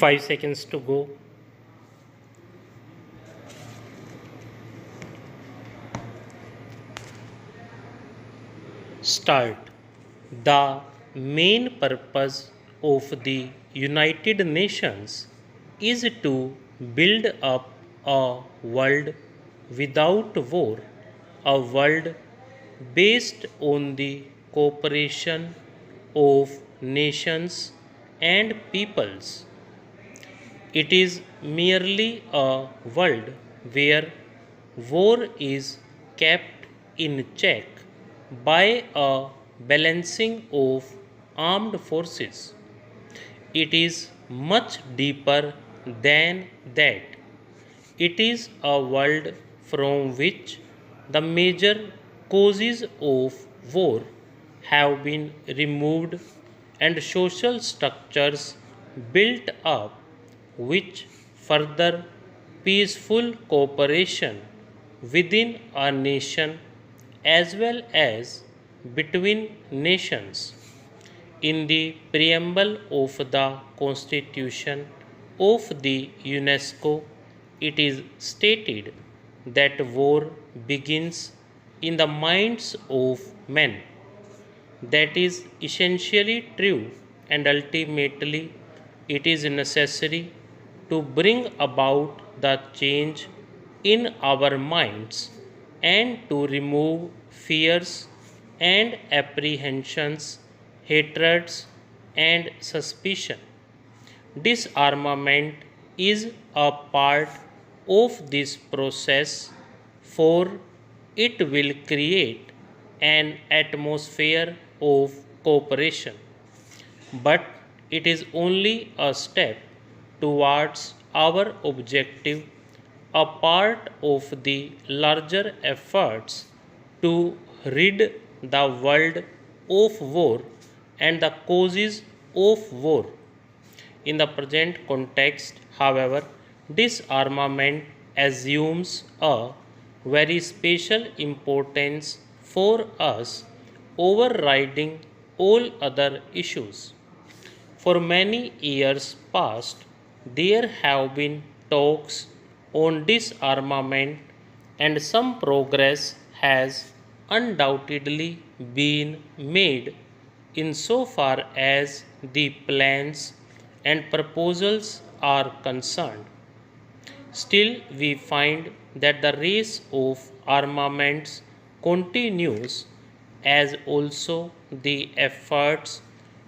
5 seconds to go. Start. The main purpose of the United Nations is to build up a world without war, a world based on the cooperation of nations and peoples. It is merely a world where war is kept in check by a balancing of armed forces. It is much deeper than that. It is a world from which the major causes of war have been removed and social structures built up which further peaceful cooperation within a nation as well as between nations. In the preamble of the Constitution of the UNESCO, it is stated that war begins in the minds of men. That is essentially true, and ultimately it is necessary to bring about the change in our minds and to remove fears and apprehensions, hatreds, and suspicion. Disarmament is a part of this process, for it will create an atmosphere of cooperation. But it is only a step towards our objective, a part of the larger efforts to rid the world of war and the causes of war. In the present context, however, disarmament assumes a very special importance for us, overriding all other issues. For many years past, there have been talks on disarmament, and some progress has undoubtedly been made insofar as the plans and proposals are concerned. Still, we find that the race of armaments continues, as also the efforts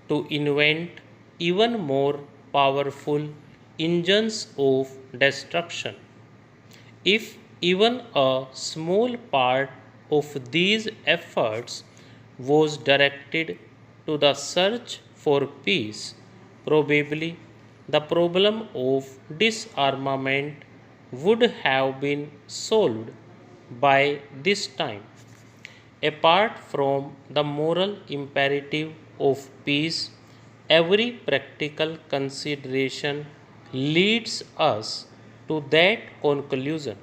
to invent even more powerful engines of destruction. If even a small part of these efforts was directed to the search for peace, probably the problem of disarmament would have been solved by this time. Apart from the moral imperative of peace, every practical consideration leads us to that conclusion.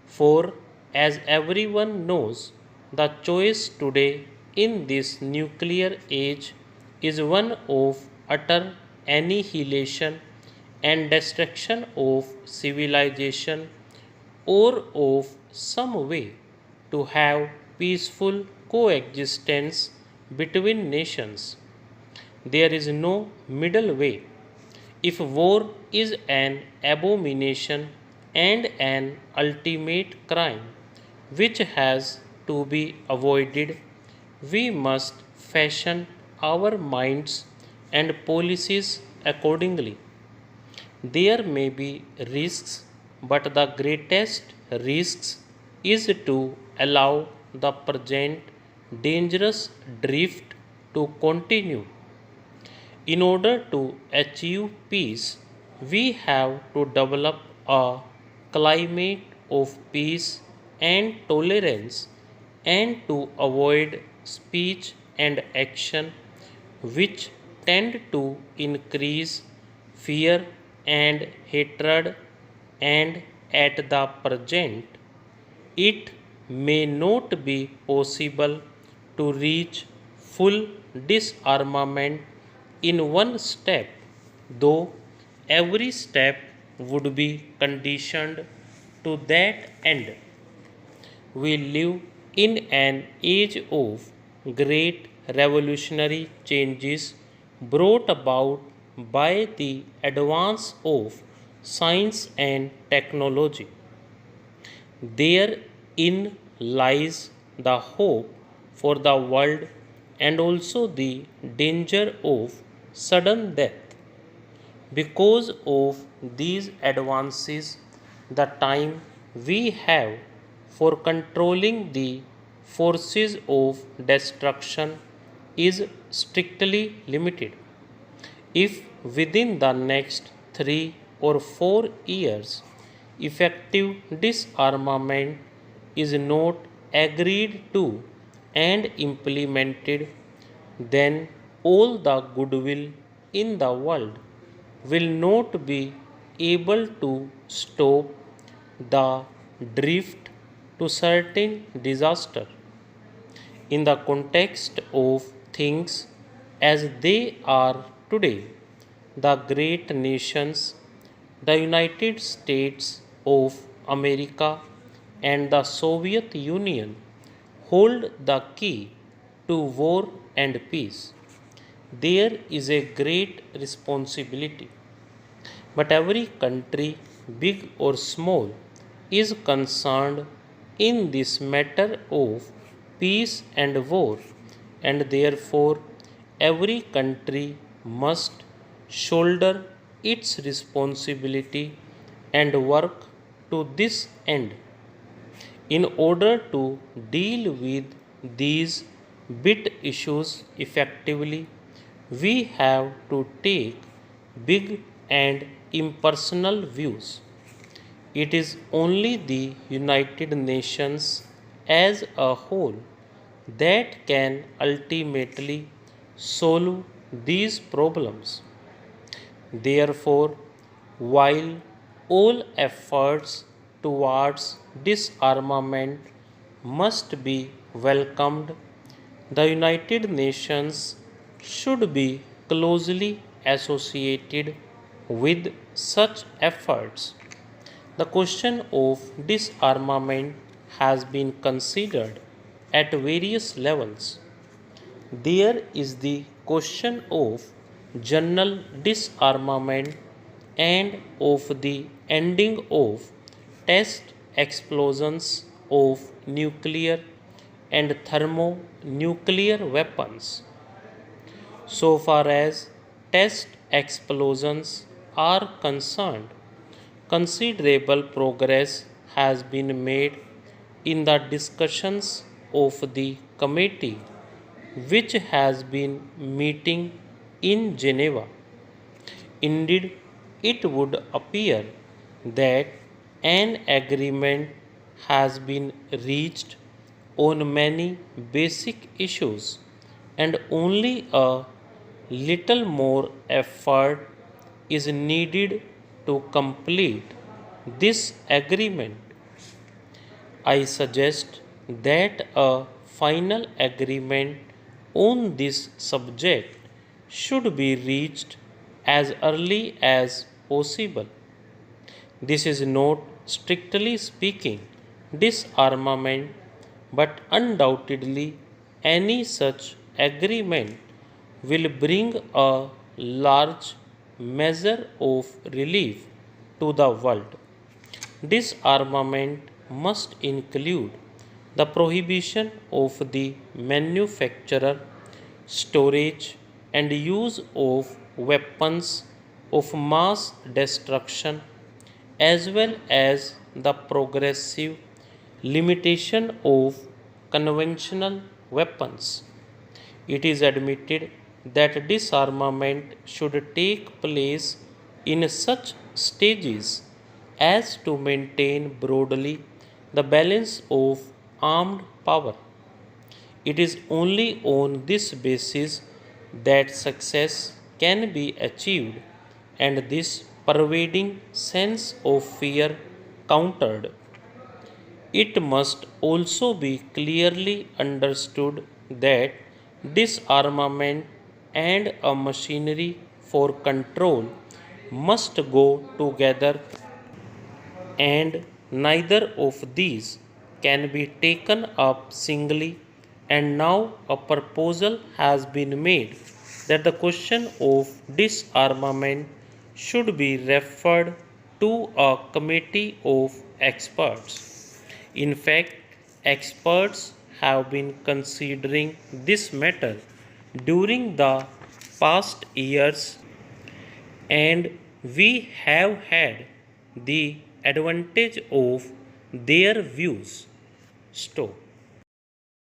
For, as everyone knows, the choice today in this nuclear age is one of utter annihilation and destruction of civilization, or of some way to have peaceful coexistence between nations. There is no middle way. If war is an abomination and an ultimate crime which has to be avoided, we must fashion our minds and policies accordingly. There may be risks, but the greatest risks is to allow the present dangerous drift to continue. In order to achieve peace, we have to develop a climate of peace and tolerance, and to avoid speech and action which tend to increase fear and hatred, and at the present it may not be possible to reach full disarmament in one step, though every step would be conditioned to that end. We live in an age of great revolutionary changes brought about by the advance of science and technology. Therein lies the hope for the world and also the danger of sudden death. Because of these advances, the time we have for controlling the forces of destruction is strictly limited. If within the next 3 or 4 years effective disarmament is not agreed to and implemented, then all the goodwill in the world will not be able to stop the drift to certain disaster. In the context of things as they are today, the great nations, the United States of America and the Soviet Union, hold the key to war and peace. There is a great responsibility. But every country, big or small, is concerned in this matter of peace and war, and therefore every country must shoulder its responsibility and work to this end. In order to deal with these big issues effectively, we have to take big and impersonal views. It is only the United Nations as a whole that can ultimately solve these problems. Therefore, while all efforts towards disarmament must be welcomed, the United Nations should be closely associated with such efforts. The question of disarmament has been considered at various levels. There is the question of general disarmament and of the ending of test explosions of nuclear and thermonuclear weapons. So far as test explosions are concerned, considerable progress has been made in the discussions of the committee which has been meeting in Geneva. Indeed, it would appear that an agreement has been reached on many basic issues, and only a little more effort is needed to complete this agreement. I suggest that a final agreement on this subject should be reached as early as possible. This is not, strictly speaking, disarmament, but undoubtedly any such agreement will bring a large measure of relief to the world. Disarmament must include the prohibition of the manufacture, storage, and use of weapons of mass destruction, as well as the progressive limitation of conventional weapons. It is admitted that disarmament should take place in such stages as to maintain broadly the balance of armed power. It is only on this basis that success can be achieved and this pervading sense of fear countered. It must also be clearly understood that disarmament and a machinery for control must go together, and neither of these can be taken up singly. And now a proposal has been made that the question of disarmament should be referred to a committee of experts. In fact, experts have been considering this matter during the past years, and we have had the advantage of their views. Stop.